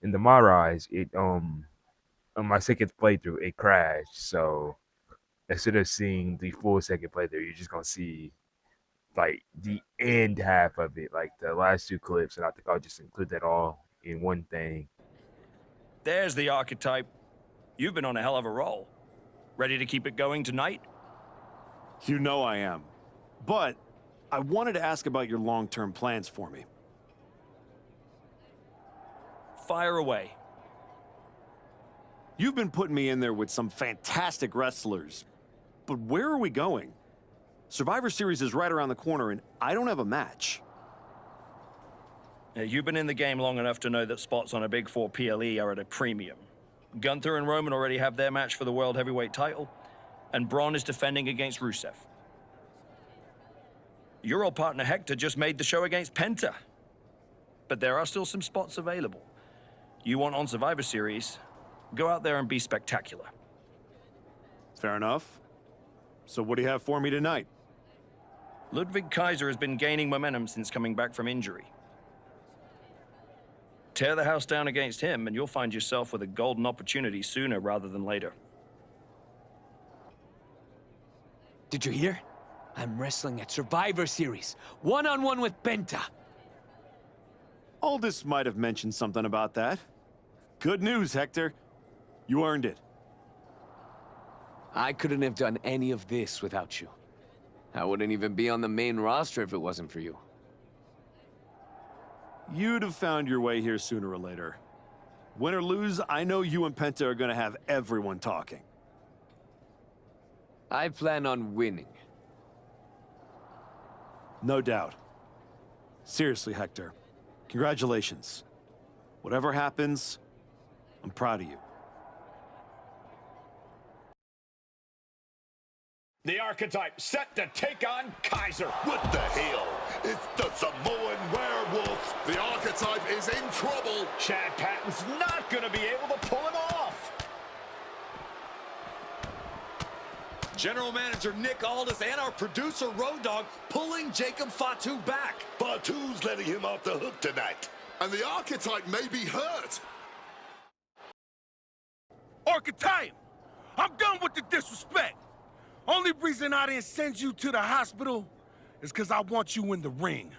in the my rise, it on my second playthrough it crashed. So instead of seeing the full second playthrough, you're just gonna see like the end half of it, like the last two clips, and I think I'll just include that all in one thing. There's the archetype. You've been on a hell of a roll. Ready to keep it going tonight? You know I am. But I wanted to ask about your long-term plans for me. Fire away. You've been putting me in there with some fantastic wrestlers. But where are we going? Survivor Series is right around the corner, and I don't have a match. You've been in the game long enough to know that spots on a Big Four PLE are at a premium. Gunther and Roman already have their match for the World Heavyweight title, and Braun is defending against Rusev. Your old partner Hector just made the show against Penta. But there are still some spots available. You want on Survivor Series, go out there and be spectacular. Fair enough. So what do you have for me tonight? Ludwig Kaiser has been gaining momentum since coming back from injury. Tear the house down against him, and you'll find yourself with a golden opportunity sooner rather than later. Did you hear? I'm wrestling at Survivor Series, one-on-one with Penta. Aldous might have mentioned something about that. Good news, Hector. You earned it. I couldn't have done any of this without you. I wouldn't even be on the main roster if it wasn't for you. You'd have found your way here sooner or later. Win or lose, I know you and Penta are gonna have everyone talking. I plan on winning. No doubt. Seriously, Hector. Congratulations. Whatever happens, I'm proud of you. The archetype set to take on Kaiser. What the hell? It's the Samoan werewolf. The archetype is in trouble. Chad Patton's not going to be able to pull him off. General Manager Nick Aldis and our producer Road Dogg pulling Jacob Fatu back. Fatu's letting him off the hook tonight. And the archetype may be hurt. Archetype! I'm done with the disrespect. Only reason I didn't send you to the hospital is because I want you in the ring.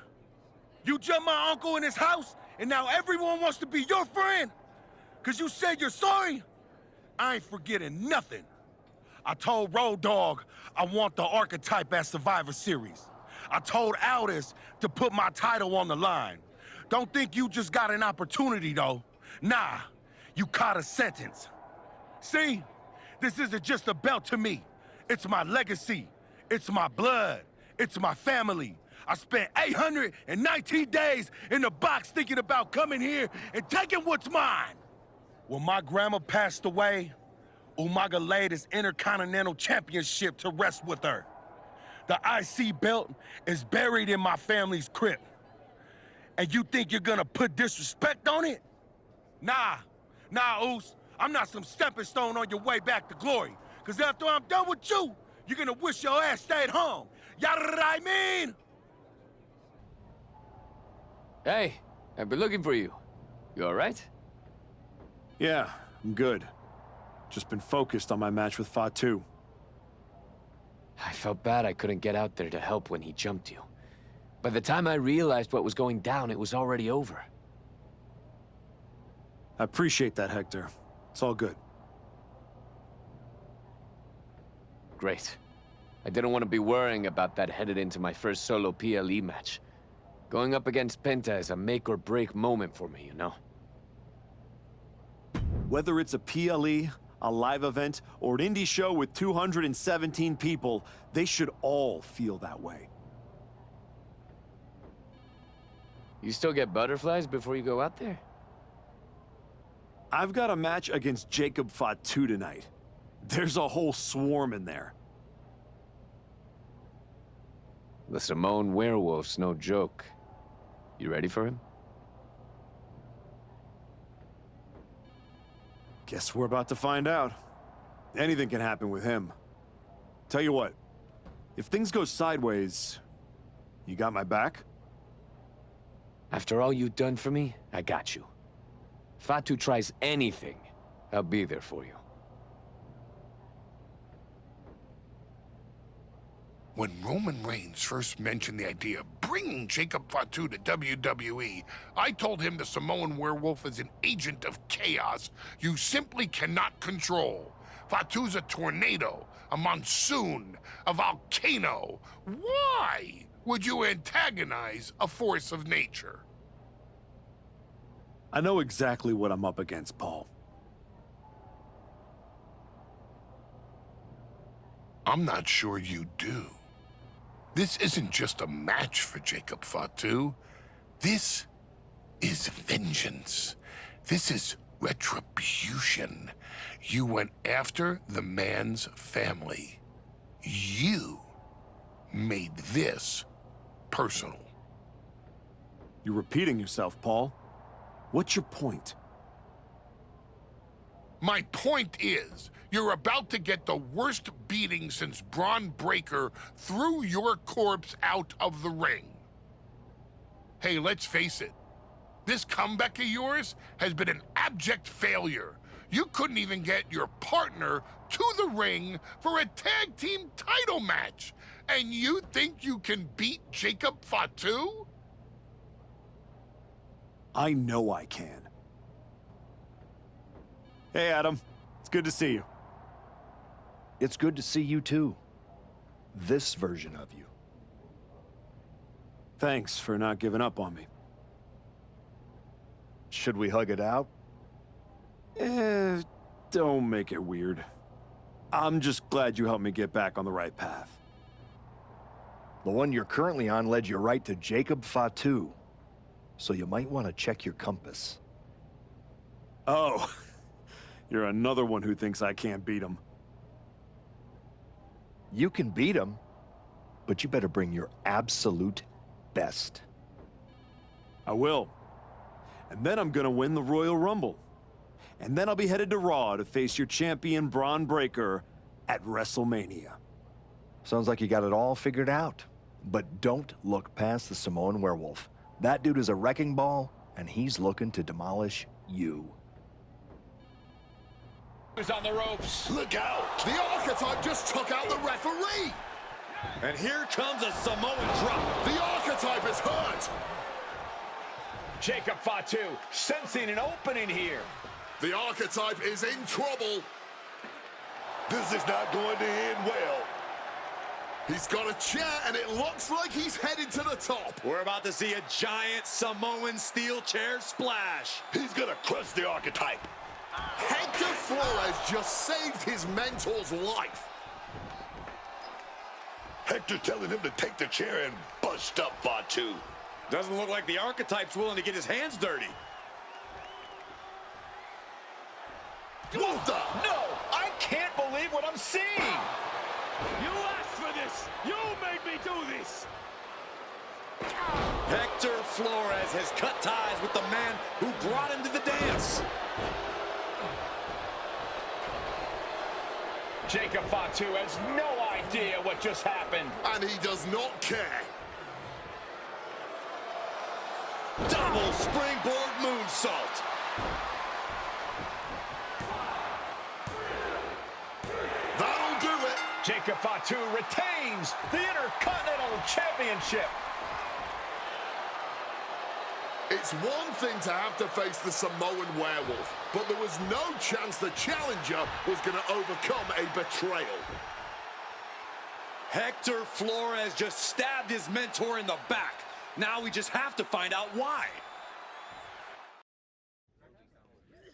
You jumped my uncle in his house, and now everyone wants to be your friend? Because you said you're sorry? I ain't forgetting nothing. I told Road Dogg I want the archetype at Survivor Series. I told Aldis to put my title on the line. Don't think you just got an opportunity, though. Nah, you caught a sentence. See? This isn't just a belt to me. It's my legacy. It's my blood. It's my family. I spent 819 days in the box thinking about coming here and taking what's mine. When my grandma passed away, Umaga laid his Intercontinental Championship to rest with her. The IC belt is buried in my family's crypt. And you think you're gonna put disrespect on it? Nah, Oos. I'm not some stepping stone on your way back to glory. Because after I'm done with you, you're gonna wish your ass stayed home. You know what I mean? Hey, I've been looking for you. You all right? Yeah, I'm good. Just been focused on my match with Fatu. I felt bad I couldn't get out there to help when he jumped you. By the time I realized what was going down, it was already over. I appreciate that, Hector. It's all good. Great. I didn't want to be worrying about that headed into my first solo PLE match. Going up against Penta is a make-or-break moment for me, you know? Whether it's a PLE, a live event, or an indie show with 217 people, they should all feel that way. You still get butterflies before you go out there? I've got a match against Jacob Fatu tonight. There's a whole swarm in there. The Samoan werewolf's no joke. You ready for him? Guess we're about to find out. Anything can happen with him. Tell you what, if things go sideways, you got my back? After all you've done for me, I got you. Fatu tries anything, I'll be there for you. When Roman Reigns first mentioned the idea of bringing Jacob Fatu to WWE, I told him the Samoan werewolf is an agent of chaos you simply cannot control. Fatu's a tornado, a monsoon, a volcano. Why would you antagonize a force of nature? I know exactly what I'm up against, Paul. I'm not sure you do. This isn't just a match for Jacob Fatu. This is vengeance. This is retribution. You went after the man's family. You made this personal. You're repeating yourself, Paul. What's your point? My point is, you're about to get the worst beating since Braun Breaker threw your corpse out of the ring. Hey, let's face it. This comeback of yours has been an abject failure. You couldn't even get your partner to the ring for a tag team title match. And you think you can beat Jacob Fatu? I know I can. Hey, Adam. It's good to see you. It's good to see you too. This version of you. Thanks for not giving up on me. Should we hug it out? Don't make it weird. I'm just glad you helped me get back on the right path. The one you're currently on led you right to Jacob Fatu. So you might want to check your compass. Oh, you're another one who thinks I can't beat him. You can beat him, but you better bring your absolute best. I will. And then I'm gonna win the Royal Rumble. And then I'll be headed to Raw to face your champion Braun Breaker at WrestleMania. Sounds like you got it all figured out. But don't look past the Samoan werewolf. That dude is a wrecking ball, and he's looking to demolish you. Who's on the ropes? Look out! The Archetype just took out the referee! And here comes a Samoan drop. The Archetype is hurt! Jacob Fatu sensing an opening here. The Archetype is in trouble. This is not going to end well. He's got a chair, and it looks like he's headed to the top. We're about to see a giant Samoan steel chair splash. He's gonna crush the Archetype. Hector Flores just saved his mentor's life. Hector telling him to take the chair and bust up Fatu. Doesn't look like the Archetype's willing to get his hands dirty. What the? No, I can't believe what I'm seeing. You asked for this! You made me do this! Hector Flores has cut ties with the man who brought him to the dance. Jacob Fatu has no idea what just happened. And he does not care. Double springboard moonsault. That'll do it. Jacob Fatu retains the Intercontinental Championship. It's one thing to have to face the Samoan werewolf, but there was no chance the challenger was going to overcome a betrayal. Hector Flores just stabbed his mentor in the back. Now we just have to find out why.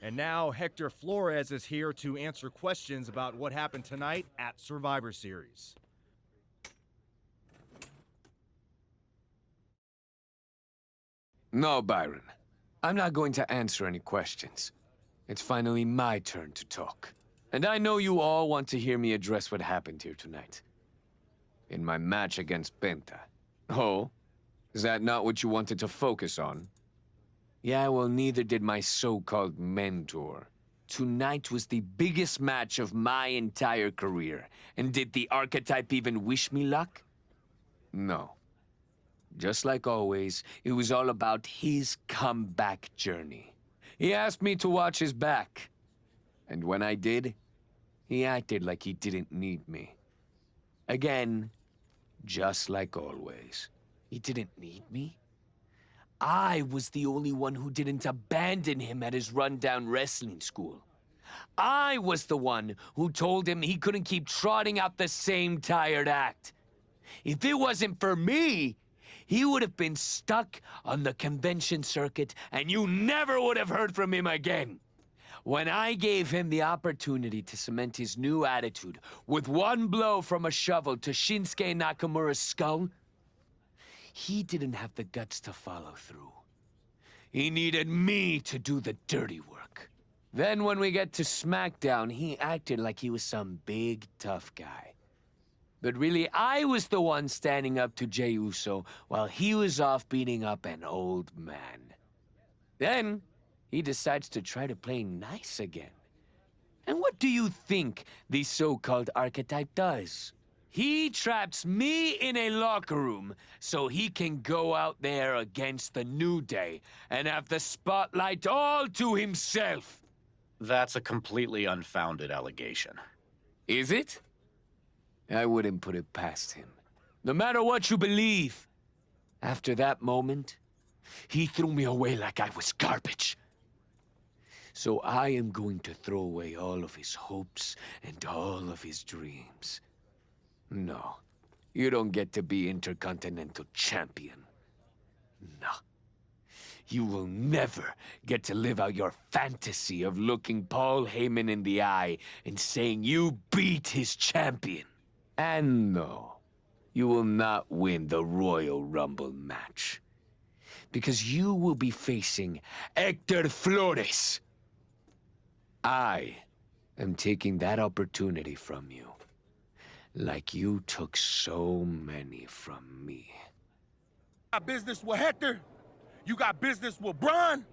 And now Hector Flores is here to answer questions about what happened tonight at Survivor Series. No, Byron. I'm not going to answer any questions. It's finally my turn to talk. And I know you all want to hear me address what happened here tonight. In my match against Penta. Oh? Is that not what you wanted to focus on? Yeah, well, neither did my so-called mentor. Tonight was the biggest match of my entire career. And did the Archetype even wish me luck? No. Just like always, it was all about his comeback journey. He asked me to watch his back. And when I did, he acted like he didn't need me. Again, just like always. He didn't need me? I was the only one who didn't abandon him at his rundown wrestling school. I was the one who told him he couldn't keep trotting out the same tired act. If it wasn't for me, he would have been stuck on the convention circuit and you never would have heard from him again. When I gave him the opportunity to cement his new attitude with one blow from a shovel to Shinsuke Nakamura's skull, he didn't have the guts to follow through. He needed me to do the dirty work. Then when we get to SmackDown, he acted like he was some big, tough guy. But really, I was the one standing up to Jey Uso while he was off beating up an old man. Then, he decides to try to play nice again. And what do you think the so-called archetype does? He traps me in a locker room so he can go out there against the New Day and have the spotlight all to himself. That's a completely unfounded allegation. Is it? I wouldn't put it past him. No matter what you believe. After that moment, he threw me away like I was garbage. So I am going to throw away all of his hopes and all of his dreams. No, you don't get to be Intercontinental Champion. No. You will never get to live out your fantasy of looking Paul Heyman in the eye and saying you beat his champion. And no, you will not win the Royal Rumble match. Because you will be facing Hector Flores. I am taking that opportunity from you. Like you took so many from me. Got business with Hector? You got business with Braun?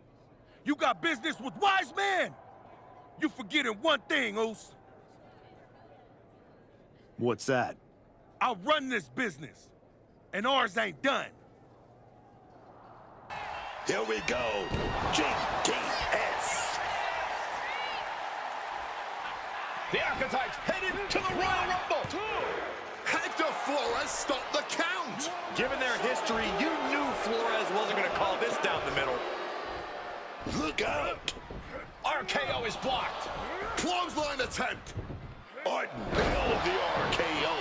You got business with Wise Man? You forgetting one thing, Oos. What's that? I run this business, and ours ain't done. Here we go. GTS. The Archetypes headed to the Royal Rumble. Hector Flores stopped the count. Given their history, you knew Flores wasn't going to call this down the middle. Look out. RKO is blocked. Clothesline attempt. Orton nailed the RKO.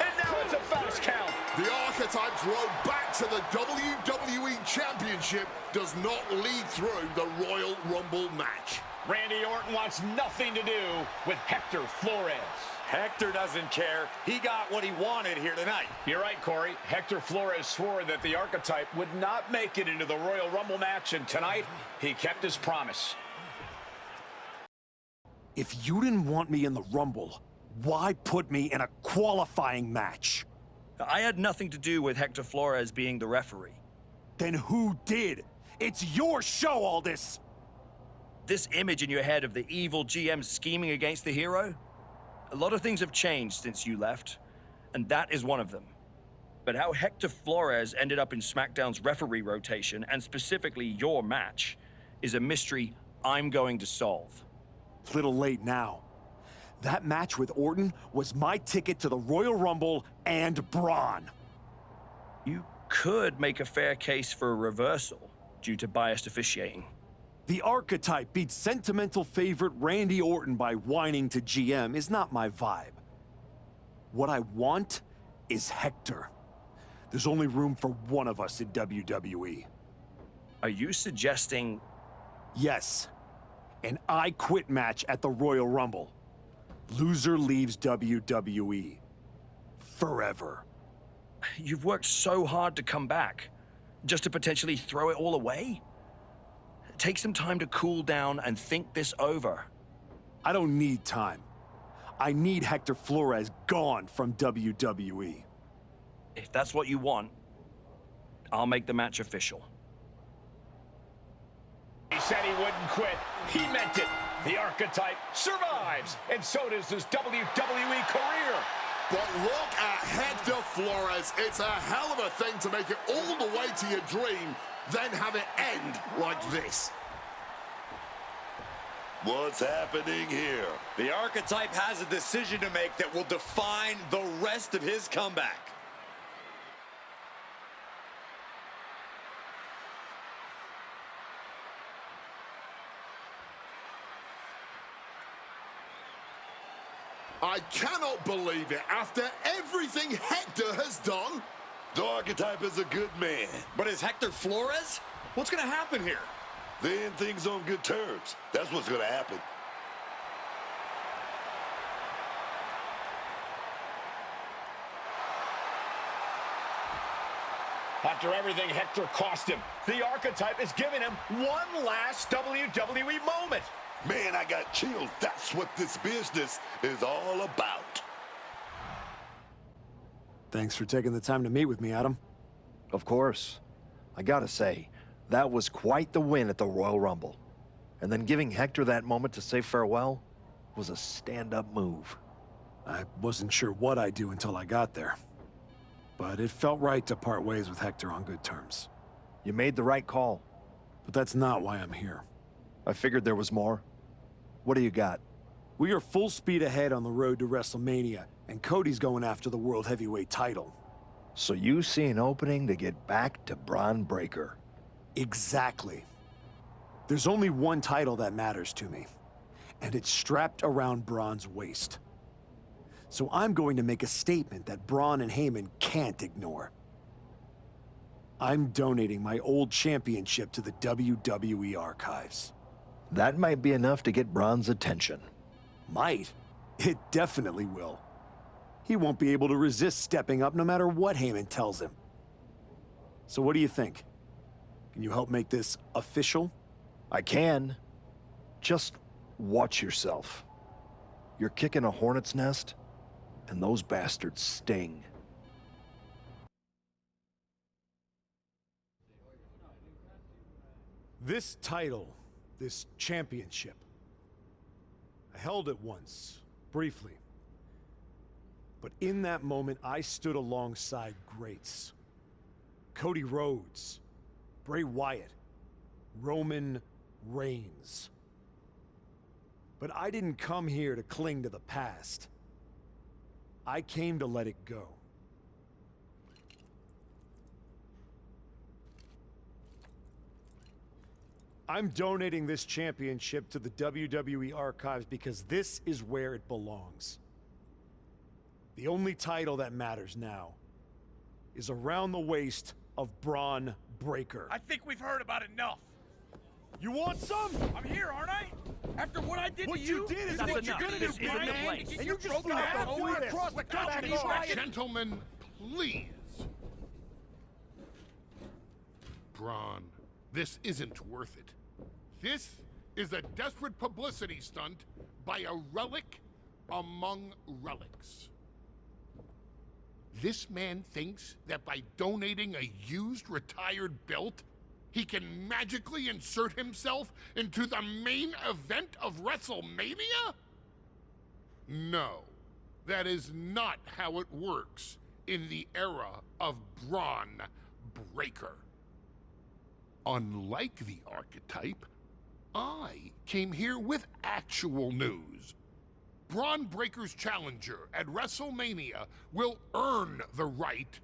And now it's a fast count. The Archetypes road back to the WWE Championship does not lead through the Royal Rumble match. Randy Orton wants nothing to do with Hector Flores. Hector doesn't care. He got what he wanted here tonight. You're right, Corey. Hector Flores swore that the Archetype would not make it into the Royal Rumble match, and tonight, he kept his promise. If you didn't want me in the Rumble, why put me in a qualifying match? I had nothing to do with Hector Flores being the referee. Then who did? It's your show, Aldis! This image in your head of the evil GM scheming against the hero? A lot of things have changed since you left, and that is one of them. But how Hector Flores ended up in SmackDown's referee rotation, and specifically your match, is a mystery I'm going to solve. Little late now. That match with Orton was my ticket to the Royal Rumble and Braun. You could make a fair case for a reversal due to biased officiating. The Archetype beat sentimental favorite Randy Orton by whining to GM is not my vibe. What I want is Hector. There's only room for one of us in WWE. Are you suggesting... Yes. An I Quit match at the Royal Rumble. Loser leaves WWE. Forever. You've worked so hard to come back, just to potentially throw it all away? Take some time to cool down and think this over. I don't need time. I need Hector Flores gone from WWE. If that's what you want, I'll make the match official. He said he wouldn't quit. He meant it. The Archetype survives, and so does his WWE career. But look at Hector Flores. It's a hell of a thing to make it all the way to your dream, then have it end like this. What's happening here? The Archetype has a decision to make that will define the rest of his comeback. I cannot believe it. After everything Hector has done. The Archetype is a good man. But is Hector Flores? What's going to happen here? They end things on good terms. That's what's going to happen. After everything Hector cost him, the Archetype is giving him one last WWE moment. Man, I got chills. That's what this business is all about. Thanks for taking the time to meet with me, Adam. Of course. I gotta say, that was quite the win at the Royal Rumble. And then giving Hector that moment to say farewell was a stand-up move. I wasn't sure what I'd do until I got there. But it felt right to part ways with Hector on good terms. You made the right call. But that's not why I'm here. I figured there was more. What do you got? We are full speed ahead on the road to WrestleMania, and Cody's going after the World Heavyweight title. So you see an opening to get back to Braun Breaker. Exactly. There's only one title that matters to me, and it's strapped around Braun's waist. So I'm going to make a statement that Braun and Heyman can't ignore. I'm donating my old championship to the WWE archives. That might be enough to get Braun's attention. Might? It definitely will. He won't be able to resist stepping up no matter what Heyman tells him. So what do you think? Can you help make this official? I can. Just watch yourself. You're kicking a hornet's nest, and those bastards sting. This title, this championship, I held it once, briefly. But in that moment, I stood alongside greats. Cody Rhodes, Bray Wyatt, Roman Reigns. But I didn't come here to cling to the past. I came to let it go. I'm donating this championship to the WWE archives because this is where it belongs. The only title that matters now is around the waist of Braun Breaker. I think we've heard about enough. You want some? I'm here, aren't I? After what I did What to you did is what what you're you're gonna gonna do, do, Brian. man. And And you you just just have don't to do it this. across the country, Back Brian. Gentlemen, please. Braun, this isn't worth it. This is a desperate publicity stunt by a relic among relics. This man thinks that by donating a used retired belt, he can magically insert himself into the main event of WrestleMania? No, that is not how it works in the era of Braun Breaker. Unlike the Archetype, I came here with actual news. Braun Breaker's challenger at WrestleMania will earn the right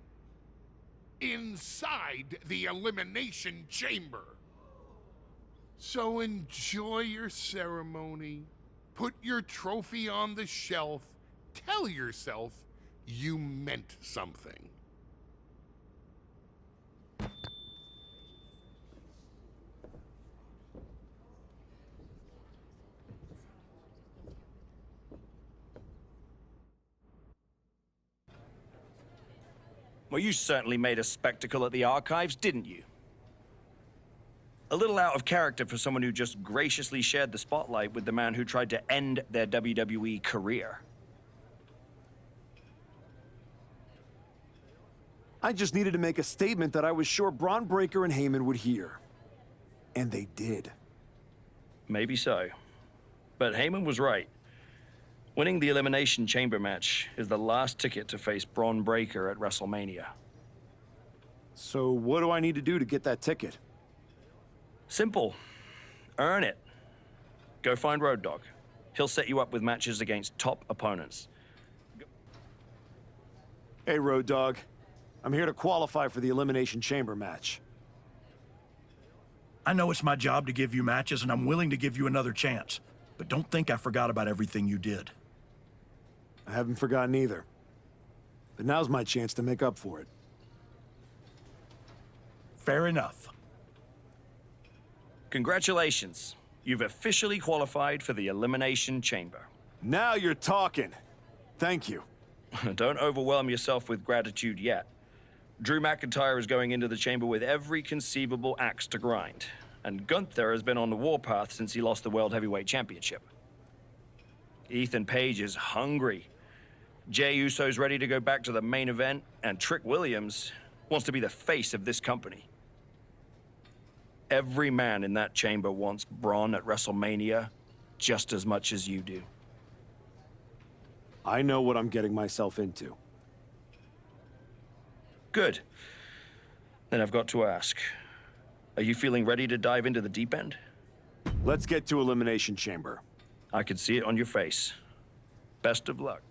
inside the Elimination Chamber. So enjoy your ceremony, put your trophy on the shelf, tell yourself you meant something. Well, you certainly made a spectacle at the archives, didn't you? A little out of character for someone who just graciously shared the spotlight with the man who tried to end their WWE career. I just needed to make a statement that I was sure Braun Breaker and Heyman would hear. And they did. Maybe so. But Heyman was right. Winning the Elimination Chamber match is the last ticket to face Braun Breaker at WrestleMania. So what do I need to do to get that ticket? Simple. Earn it. Go find Road Dogg. He'll set you up with matches against top opponents. Hey, Road Dogg. I'm here to qualify for the Elimination Chamber match. I know it's my job to give you matches, and I'm willing to give you another chance. But don't think I forgot about everything you did. I haven't forgotten either. But now's my chance to make up for it. Fair enough. Congratulations. You've officially qualified for the Elimination Chamber. Now you're talking. Thank you. Don't overwhelm yourself with gratitude yet. Drew McIntyre is going into the chamber with every conceivable axe to grind. And Gunther has been on the warpath since he lost the World Heavyweight Championship. Ethan Page is hungry. Jey Uso's ready to go back to the main event, and Trick Williams wants to be the face of this company. Every man in that chamber wants Braun at WrestleMania just as much as you do. I know what I'm getting myself into. Good. Then I've got to ask, are you feeling ready to dive into the deep end? Let's get to Elimination Chamber. I can see it on your face. Best of luck.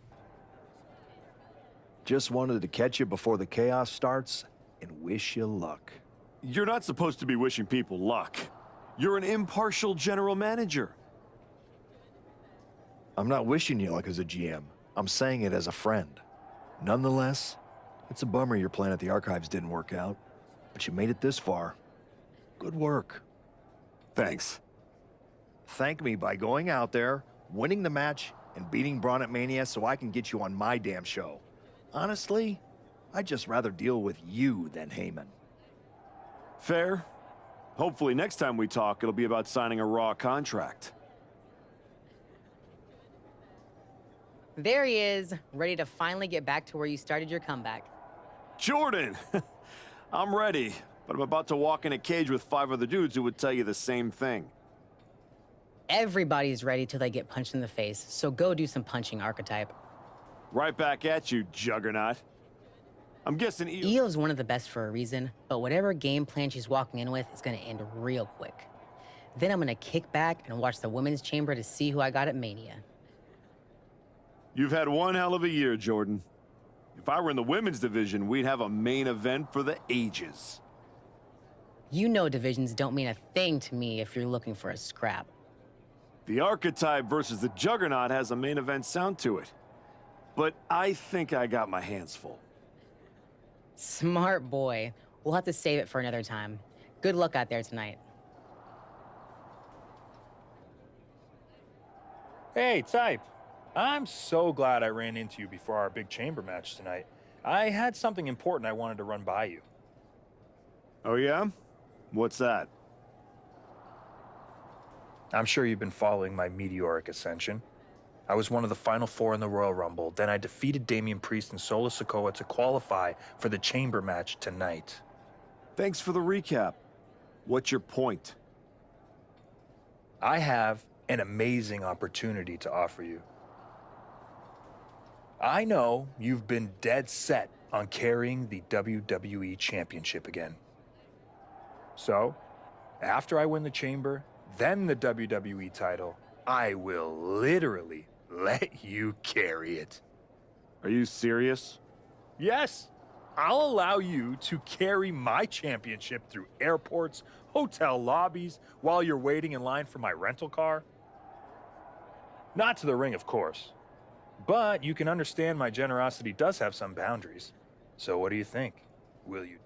Just wanted to catch you before the chaos starts and wish you luck. You're not supposed to be wishing people luck. You're an impartial general manager. I'm not wishing you luck as a GM. I'm saying it as a friend. Nonetheless, it's a bummer your plan at the Archives didn't work out, but you made it this far. Good work. Thanks. Thank me by going out there, winning the match, and beating Braun at Mania so I can get you on my damn show. Honestly, I'd just rather deal with you than Heyman. Fair. Hopefully next time we talk, it'll be about signing a Raw contract. There he is, ready to finally get back to where you started your comeback. Jordan! I'm ready, but I'm about to walk in a cage with 5 other dudes who would tell you the same thing. Everybody's ready till they get punched in the face, so go do some punching, Archetype. Right back at you, Juggernaut. I'm guessing Io's one of the best for a reason, but whatever game plan she's walking in with is gonna end real quick. Then I'm gonna kick back and watch the Women's Chamber to see who I got at Mania. You've had one hell of a year, Jordan. If I were in the women's division, we'd have a main event for the ages. You know divisions don't mean a thing to me if you're looking for a scrap. The Archetype versus the Juggernaut has a main event sound to it. But I think I got my hands full. Smart boy. We'll have to save it for another time. Good luck out there tonight. Hey, Type. I'm so glad I ran into you before our big chamber match tonight. I had something important I wanted to run by you. Oh yeah? What's that? I'm sure you've been following my meteoric ascension. I was one of the final 4 in the Royal Rumble, then I defeated Damian Priest and Solo Sikoa to qualify for the chamber match tonight. Thanks for the recap. What's your point? I have an amazing opportunity to offer you. I know you've been dead set on carrying the WWE Championship again. So, after I win the chamber, then the WWE title, I will literally let you carry it. Are you serious? Yes. I'll allow you to carry my championship through airports, hotel lobbies, while you're waiting in line for my rental car. Not to the ring, of course. But you can understand my generosity does have some boundaries. So what do you think? Will you?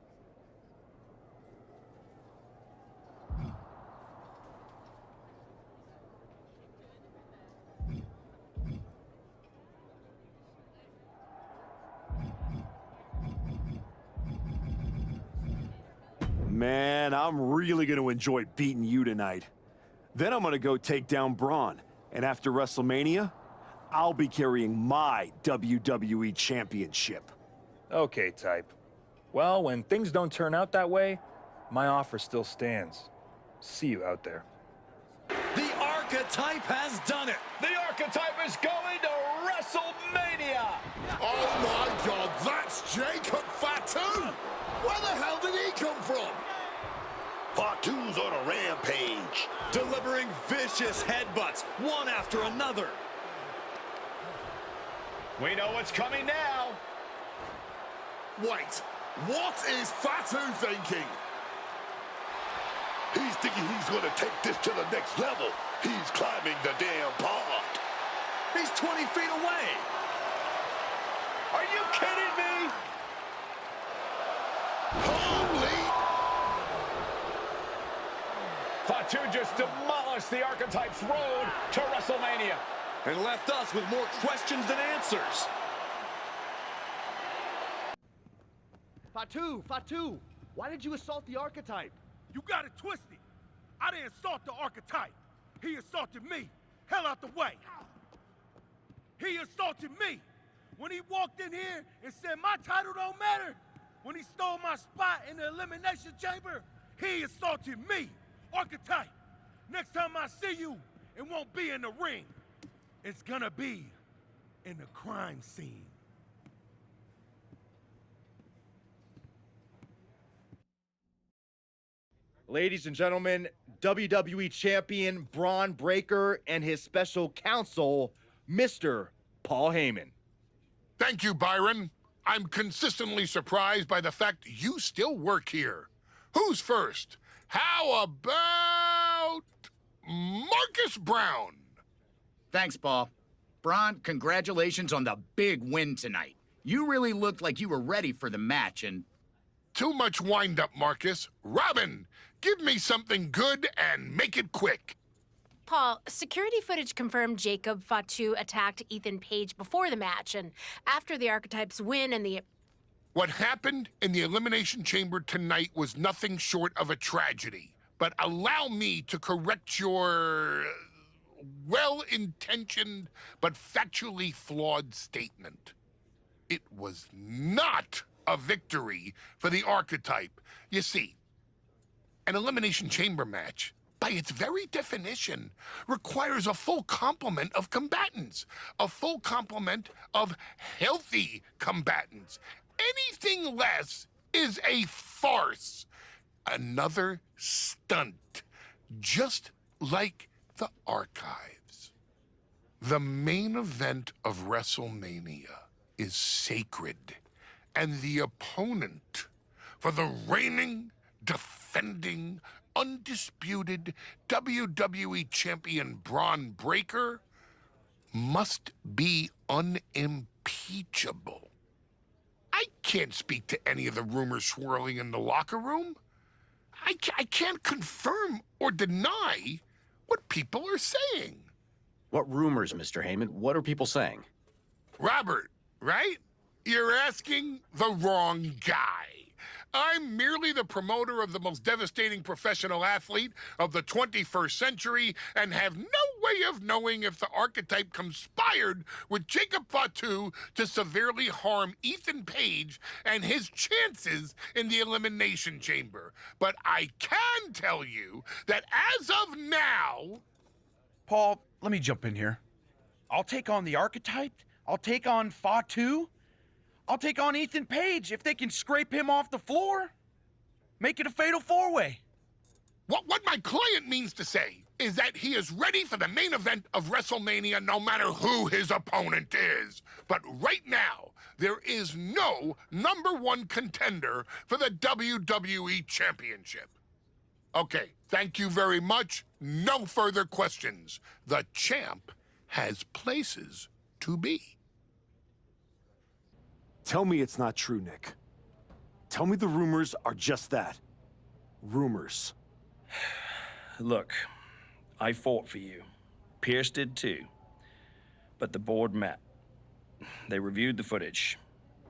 Man, I'm really going to enjoy beating you tonight. Then I'm going to go take down Braun. And after WrestleMania, I'll be carrying my WWE Championship. Okay, Type. Well, when things don't turn out that way, my offer still stands. See you out there. The Archetype has done it. The Archetype is going to WrestleMania. Oh my God, that's Jacob Fatu! Where the hell did he come from? Fatu's on a rampage. Delivering delivering vicious headbutts, one after another. We know what's coming now. Wait, what is Fatu thinking? He's thinking he's going to take this to the next level. He's climbing the damn pond. He's 20 feet away. Are you kidding me? Holy! Fatu just demolished the Archetype's road to WrestleMania. And left us with more questions than answers. Fatu, why did you assault the Archetype? You got it twisted. I didn't assault the Archetype. He assaulted me. Hell out the way. He assaulted me. When he walked in here and said my title don't matter, when he stole my spot in the Elimination Chamber, he assaulted me. Archetype, next time I see you, it won't be in the ring. It's gonna be in the crime scene. Ladies and gentlemen, WWE Champion Braun Breaker and his special counsel, Mr. Paul Heyman. Thank you, Byron. I'm consistently surprised by the fact you still work here. Who's first? How about Marcus Brown? Thanks, Paul. Braun, congratulations on the big win tonight. You really looked like you were ready for the match, and... Too much wind-up, Marcus. Robin, give me something good and make it quick. Paul, security footage confirmed Jacob Fatu attacked Ethan Page before the match, and after the Archetypes win and the... What happened in the Elimination Chamber tonight was nothing short of a tragedy. But allow me to correct your well-intentioned but factually flawed statement. It was not a victory for the Archetype. You see, an Elimination Chamber match, by its very definition, requires a full complement of combatants, a full complement of healthy combatants. Anything less is a farce, another stunt, just like the Archives. The main event of WrestleMania is sacred, and the opponent for the reigning, defending, undisputed WWE Champion Braun Breaker must be unimpeachable. I can't speak to any of the rumors swirling in the locker room. I can't confirm or deny what people are saying. What rumors, Mr. Heyman? What are people saying? Robert, right? You're asking the wrong guy. I'm merely the promoter of the most devastating professional athlete of the 21st century and have no way of knowing if the Archetype conspired with Jacob Fatu to severely harm Ethan Page and his chances in the Elimination Chamber. But I can tell you that as of now... Paul, let me jump in here. I'll take on the Archetype. I'll take on Fatu. I'll take on Ethan Page if they can scrape him off the floor. Make it a fatal four-way. What my client means to say is that he is ready for the main event of WrestleMania no matter who his opponent is. But right now, there is no #1 contender for the WWE Championship. Okay, thank you very much. No further questions. The champ has places to be. Tell me it's not true, Nick. Tell me the rumors are just that. Rumors. Look, I fought for you. Pierce did too. But the board met. They reviewed the footage,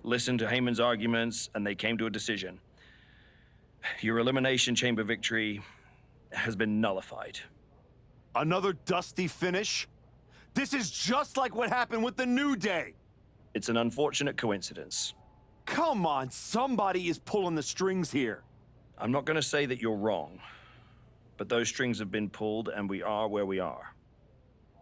listened to Heyman's arguments, and they came to a decision. Your Elimination Chamber victory has been nullified. Another dusty finish? This is just like what happened with the New Day. It's an unfortunate coincidence. Come on, somebody is pulling the strings here. I'm not going to say that you're wrong, but those strings have been pulled and we are where we are.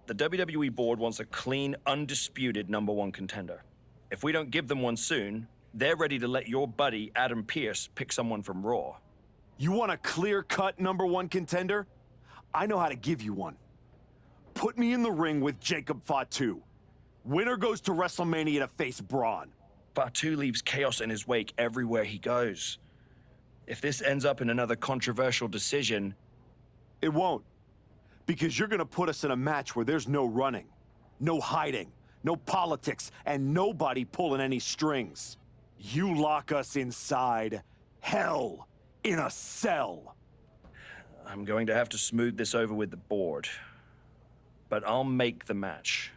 The WWE board wants a clean, undisputed #1 contender. If we don't give them one soon, they're ready to let your buddy Adam Pearce pick someone from Raw. You want a clear-cut #1 contender? I know how to give you one. Put me in the ring with Jacob Fatu. Winner goes to WrestleMania to face Braun. Fatu leaves chaos in his wake everywhere he goes. If this ends up in another controversial decision... It won't. Because you're gonna put us in a match where there's no running, no hiding, no politics, and nobody pulling any strings. You lock us inside hell in a cell. I'm going to have to smooth this over with the board. But I'll make the match.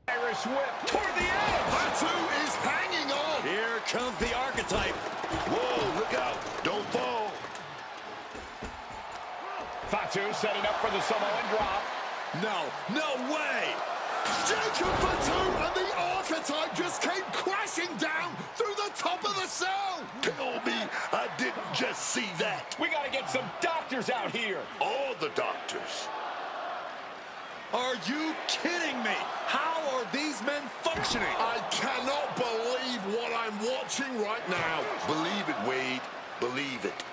Irish whip toward the edge. Fatu is hanging on. Here comes the archetype. Whoa, look out. Don't fall. Fatu setting up for the Samoan drop. No way. Jacob Fatu and the archetype just came crashing down through the top of the cell. Tell me I didn't just see that. We got to get some doctors out here. All the doctors. Are you kidding me? How are these men functioning? I cannot believe what I'm watching right now. Believe it, Wade. Believe it.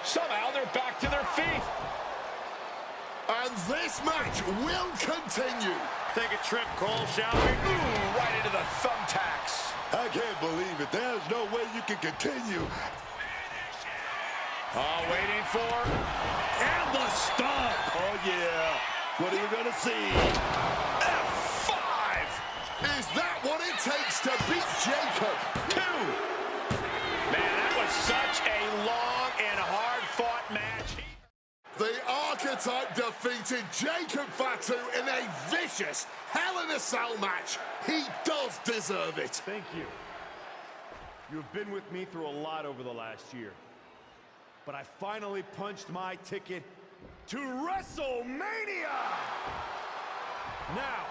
Somehow they're back to their feet. And this match will continue. Take a trip, Cole, shall we? Ooh, right into the thumbtacks. I can't believe it. There's no way you can continue. Oh, waiting for... And the stomp. Oh, yeah. What are you going to see? F5. Is that what it takes to beat Jacob? 2. Man, that was such a long and hard-fought match. The archetype defeated Jacob Fatu in a vicious Hell in a Cell match. He does deserve it. Thank you. You've been with me through a lot over the last year. But I finally punched my ticket to WrestleMania! Now,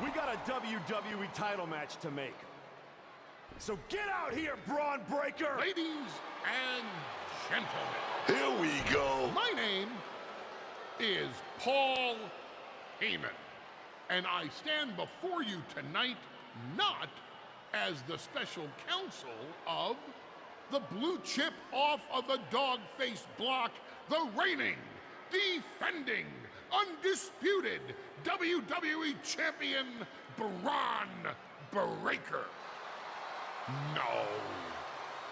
we got a WWE title match to make. So get out here, Braun Breaker! Ladies and gentlemen. Here we go. My name is Paul Heyman, and I stand before you tonight not as the special counsel of the blue chip off of the dog-faced block, the reigning, defending, undisputed WWE Champion Braun Breaker. No,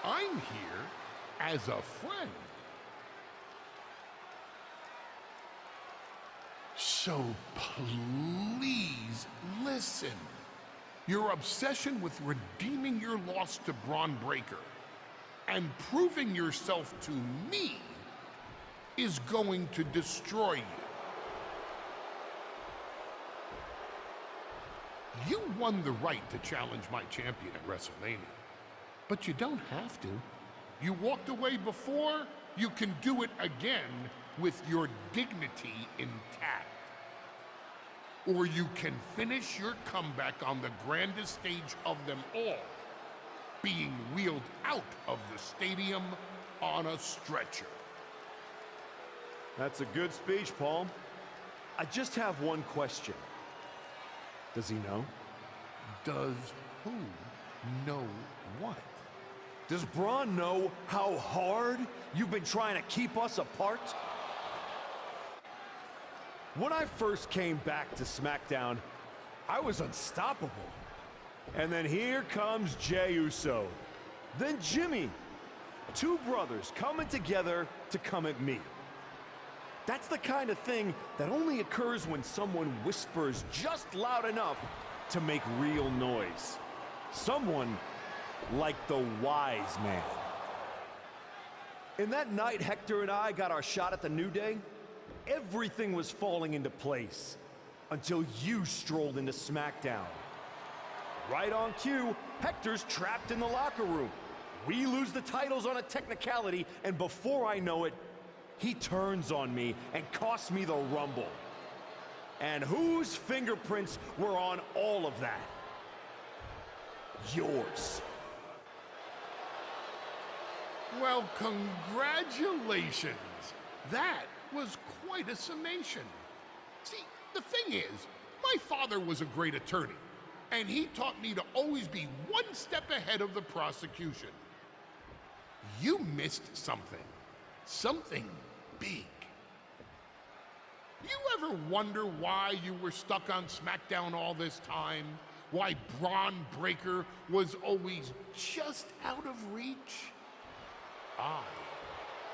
I'm here as a friend. So please listen. Your obsession with redeeming your loss to Braun Breaker and proving yourself to me is going to destroy you. You won the right to challenge my champion at WrestleMania, but you don't have to. You walked away before, you can do it again with your dignity intact. Or you can finish your comeback on the grandest stage of them all, being wheeled out of the stadium on a stretcher. That's a good speech, Paul. I just have one question. Does he know? Does who know what? Does Braun know how hard you've been trying to keep us apart? When I first came back to SmackDown, I was unstoppable. And then here comes Jey Uso. Then Jimmy. Two brothers coming together to come at me. That's the kind of thing that only occurs when someone whispers just loud enough to make real noise. Someone like the wise man. In that night Hector and I got our shot at the New Day, everything was falling into place until you strolled into SmackDown. Right on cue, Hector's trapped in the locker room. We lose the titles on a technicality, and before I know it, he turns on me and costs me the Rumble. And whose fingerprints were on all of that? Yours. Well, congratulations. That was quite a summation. See, the thing is, my father was a great attorney, and he taught me to always be one step ahead of the prosecution. You missed something. something big. You ever wonder why you were stuck on SmackDown all this time? Why Braun Breaker was always just out of reach? I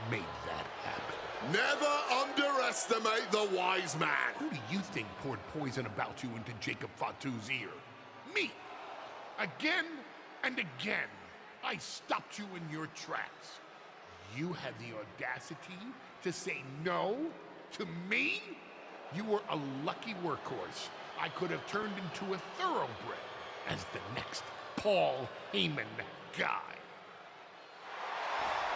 made that happen. Never underestimate the wise man. Who do you think poured poison about you into Jacob Fatu's ear? Me. Again and again, I stopped you in your tracks. You had the audacity to say no to me? You were a lucky workhorse. I could have turned into a thoroughbred as the next Paul Heyman guy.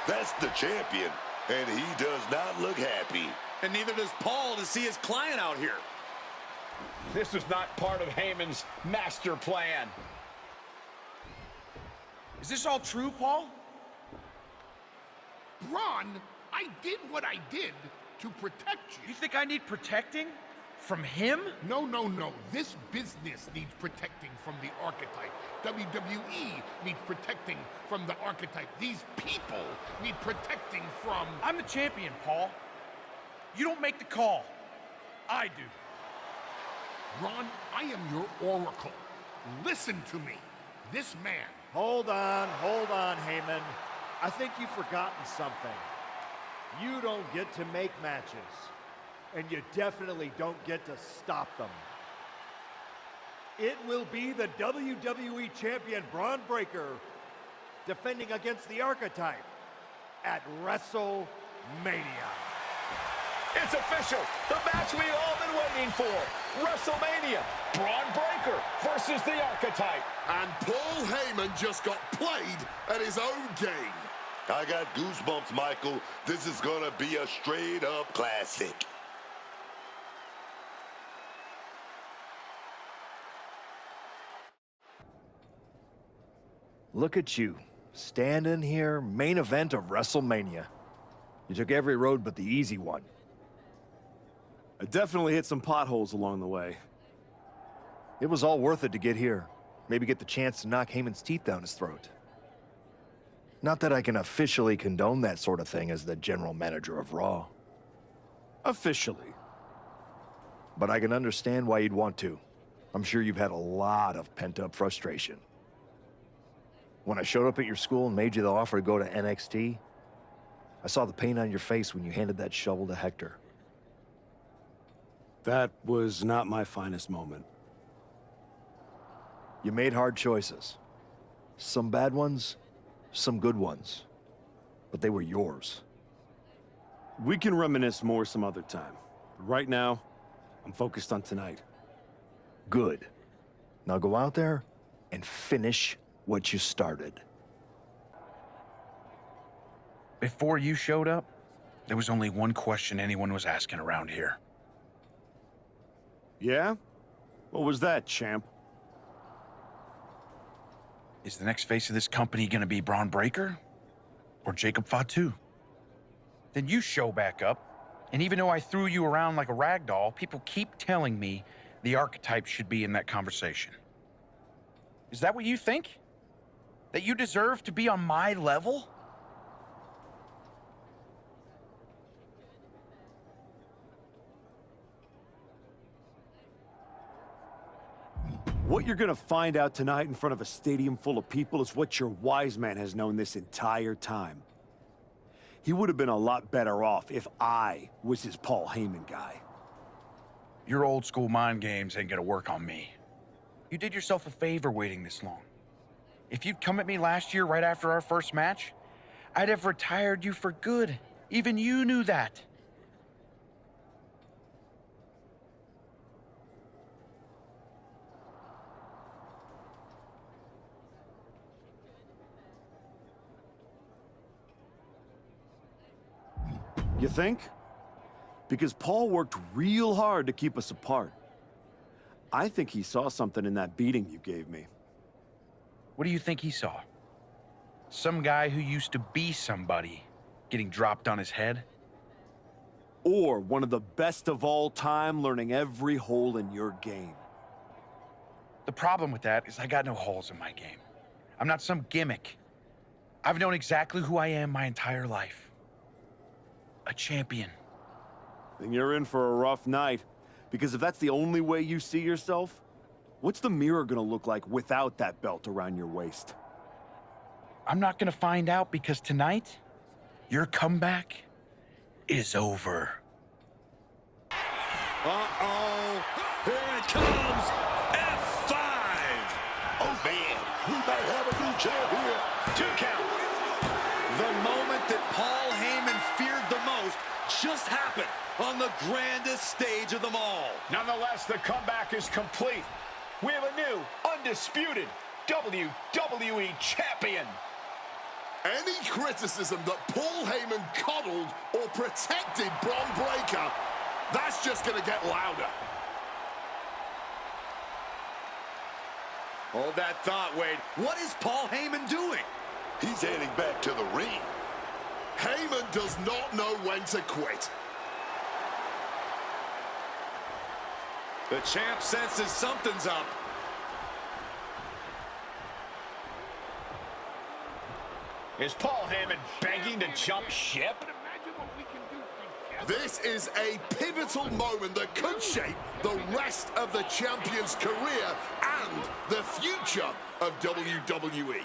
That's the champion, and he does not look happy. And neither does Paul to see his client out here. This was not part of Heyman's master plan. Is this all true, Paul? Braun, I did what I did to protect you. You think I need protecting? From him? No, no, no. This business needs protecting from the archetype. WWE needs protecting from the archetype. These people need protecting from... I'm the champion, Paul. You don't make the call. I do. Ron, I am your oracle. Listen to me. This man... Hold on, Heyman. I think you've forgotten something. You don't get to make matches. And you definitely don't get to stop them. It will be the WWE Champion Braun Breaker defending against the Archetype at WrestleMania. It's official. The match we've all been waiting for. WrestleMania. Braun Breaker versus the Archetype. And Paul Heyman just got played at his own game. I got goosebumps, Michael. This is gonna be a straight-up classic. Look at you, standing here, main event of WrestleMania. You took every road but the easy one. I definitely hit some potholes along the way. It was all worth it to get here. Maybe get the chance to knock Heyman's teeth down his throat. Not that I can officially condone that sort of thing as the general manager of Raw. Officially. But I can understand why you'd want to. I'm sure you've had a lot of pent-up frustration. When I showed up at your school and made you the offer to go to NXT, I saw the pain on your face when you handed that shovel to Hector. That was not my finest moment. You made hard choices. Some bad ones, some good ones. But they were yours. We can reminisce more some other time. But right now, I'm focused on tonight. Good. Now go out there and finish what you started. Before you showed up, there was only one question anyone was asking around here. Yeah? What was that, champ? Is the next face of this company gonna be Braun Breaker? Or Jacob Fatu? Then you show back up, and even though I threw you around like a rag doll, people keep telling me the Archetype should be in that conversation. Is that what you think? That you deserve to be on my level? What you're gonna find out tonight in front of a stadium full of people is what your wise man has known this entire time. He would have been a lot better off if I was his Paul Heyman guy. Your old school mind games ain't gonna work on me. You did yourself a favor waiting this long. If you'd come at me last year right after our first match, I'd have retired you for good. Even you knew that. You think? Because Paul worked real hard to keep us apart. I think he saw something in that beating you gave me. What do you think he saw? Some guy who used to be somebody getting dropped on his head? Or one of the best of all time learning every hole in your game. The problem with that is I got no holes in my game. I'm not some gimmick. I've known exactly who I am my entire life. a champion. Then you're in for a rough night. Because if that's the only way you see yourself, what's the mirror gonna look like without that belt around your waist? I'm not gonna find out because tonight, your comeback is over. Uh-oh. Here it comes. F5. Oh, man. We might have a new champ here. 2 count. The moment that Paul Heyman feared the most just happened on the grandest stage of them all. Nonetheless, the comeback is complete. We have a new, undisputed WWE champion. Any criticism that Paul Heyman coddled or protected Bron Breakker, that's just going to get louder. Hold that thought, Wade. What is Paul Heyman doing? He's heading back to the ring. Heyman does not know when to quit. The champ senses something's up. Is Paul Heyman begging to jump ship? This is a pivotal moment that could shape the rest of the champion's career and the future of WWE.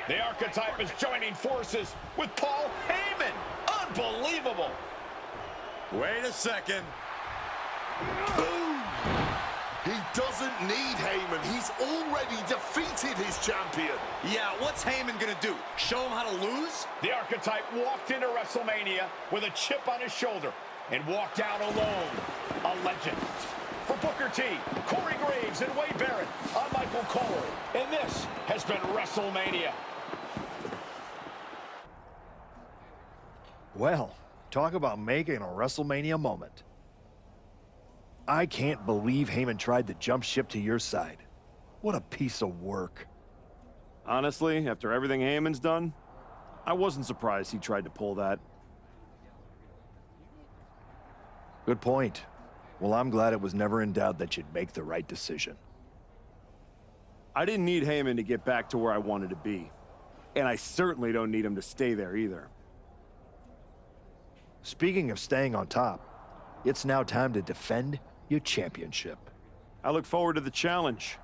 The Archetype is joining forces with Paul Heyman. Unbelievable. Wait a second. Boom! He doesn't need Heyman. He's already defeated his champion. Yeah, what's Heyman gonna do? Show him how to lose? The Archetype walked into WrestleMania with a chip on his shoulder and walked out alone. A legend. For Booker T, Corey Graves, and Wade Barrett, I'm Michael Cole, and this has been WrestleMania. Well, talk about making a WrestleMania moment. I can't believe Heyman tried to jump ship to your side. What a piece of work. Honestly, after everything Heyman's done, I wasn't surprised he tried to pull that. Good point. Well, I'm glad it was never in doubt that you'd make the right decision. I didn't need Heyman to get back to where I wanted to be. And I certainly don't need him to stay there either. Speaking of staying on top, it's now time to defend your championship. I look forward to the challenge.